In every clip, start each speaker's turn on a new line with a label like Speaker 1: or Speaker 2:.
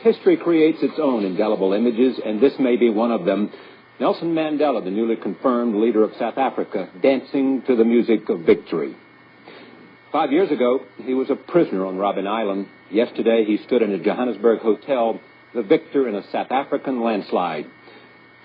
Speaker 1: history creates its own indelible images, and this may be one of them. Nelson Mandela, the newly confirmed leader of South Africa, dancing to the music of victory. 5 years ago, he was a prisoner on Robben Island. Yesterday, he stood in a Johannesburg hotel, the victor in a South African landslide.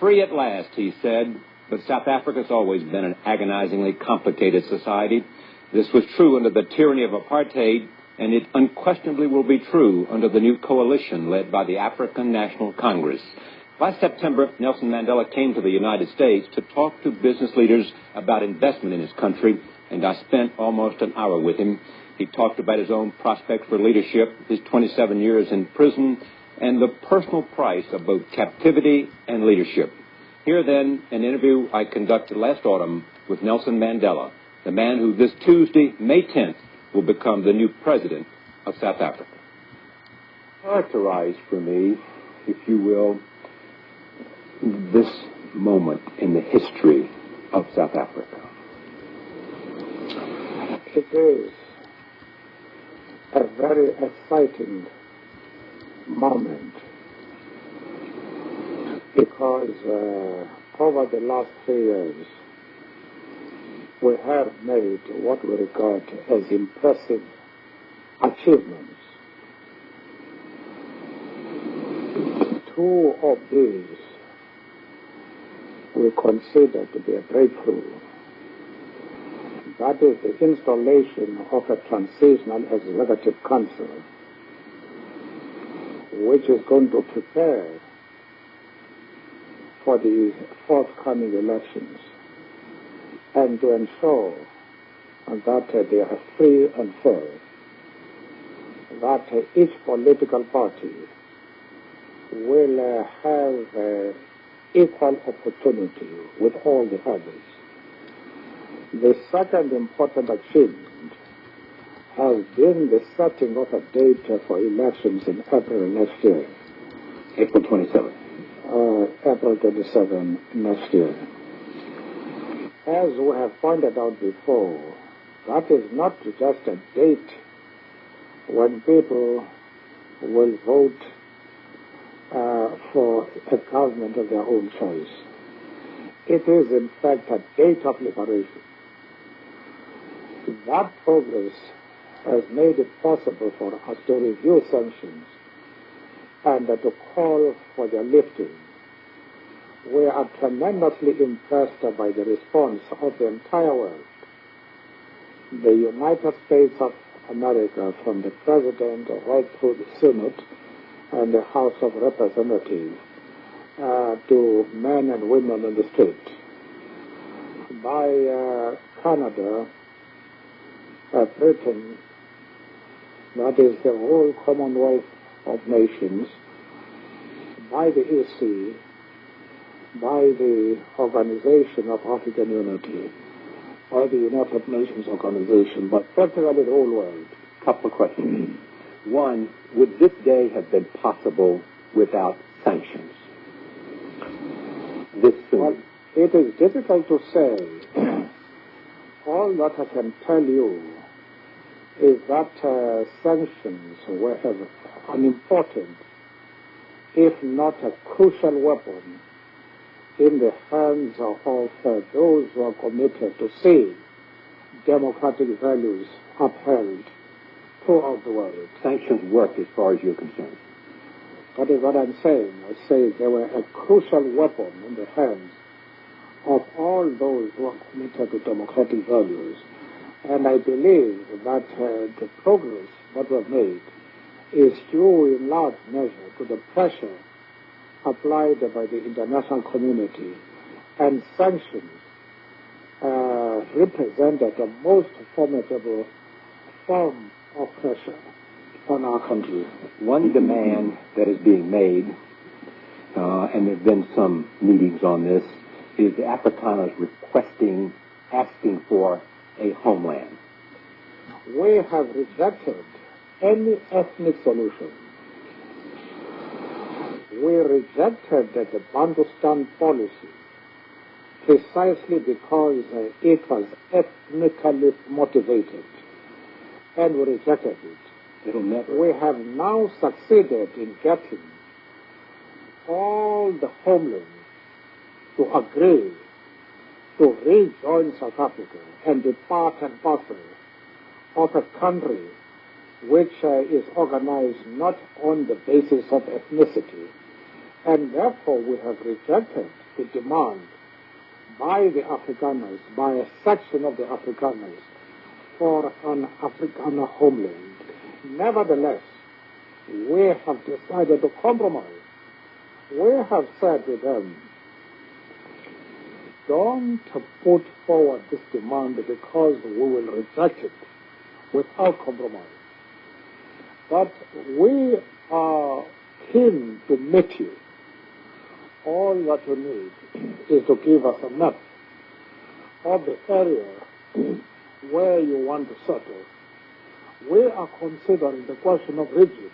Speaker 1: Free at last, he said, but South Africa's always been an agonizingly complicated society. This was true under the tyranny of apartheid, and it unquestionably will be true under the new coalition led by the African National Congress. Last September, Nelson Mandela came to the United States to talk to business leaders about investment in his country, and I spent almost an hour with him. He talked about his own prospects for leadership, his 27 years in prison, and the personal price of both captivity and leadership. Here, then, an interview I conducted last autumn with Nelson Mandela, the man who this Tuesday, May 10th, will become the new president of South Africa. Characterize for me, if you will, this moment in the history of South Africa.
Speaker 2: It is a very exciting moment because over the last 3 years we have made what we regard as impressive achievements. Two of these we consider to be a breakthrough. That is the installation of a transitional executive council, which is going to prepare for the forthcoming elections and to ensure that they are free and fair, that each political party will have equal opportunity with all the others. The second important achievement has been the setting of a date for elections in April next year.
Speaker 1: April 27th.
Speaker 2: April 27 next year. As we have pointed out before, that is not just a date when people will vote for a government of their own choice. It is, in fact, a date of liberation. That progress has made it possible for us to review sanctions and to call for their lifting. We are tremendously impressed by the response of the entire world. The United States of America, from the President right through the Senate and the House of Representatives, to men and women in the street. By Canada, Britain, that is the whole Commonwealth of Nations, by the EC, by the Organization of African Unity, by the United Nations Organization, but practically the whole world.
Speaker 1: Couple of questions. One, would this day have been possible without sanctions? This soon?
Speaker 2: Well, it is difficult to say. All that I can tell you is that sanctions were an important, if not a crucial weapon in the hands of those who are committed to see democratic values upheld throughout the world.
Speaker 1: Sanctions work as far as you're concerned.
Speaker 2: That is what I'm saying. I say they were a crucial weapon in the hands of all those who are committed to democratic values. And I believe that the progress that was made is due in large measure to the pressure applied by the international community, and sanctions represented the most formidable form of pressure on our country.
Speaker 1: One demand that is being made, and there have been some meetings on this, is the Afrikaners asking for a homeland.
Speaker 2: We have rejected any ethnic solution. We rejected the Bantustan policy precisely because it was ethnically motivated, and we rejected it.
Speaker 1: It'll never.
Speaker 2: We have now succeeded in getting all the homelands to agree to rejoin South Africa and be part and parcel of a country which is organized not on the basis of ethnicity. And therefore we have rejected the demand by the Afrikaners, by a section of the Afrikaners, for an Afrikaner homeland. Nevertheless, we have decided to compromise. We have said to them, don't put forward this demand because we will reject it without compromise. But we are keen to meet you. All that you need is to give us a map of the area where you want to settle. We are considering the question of region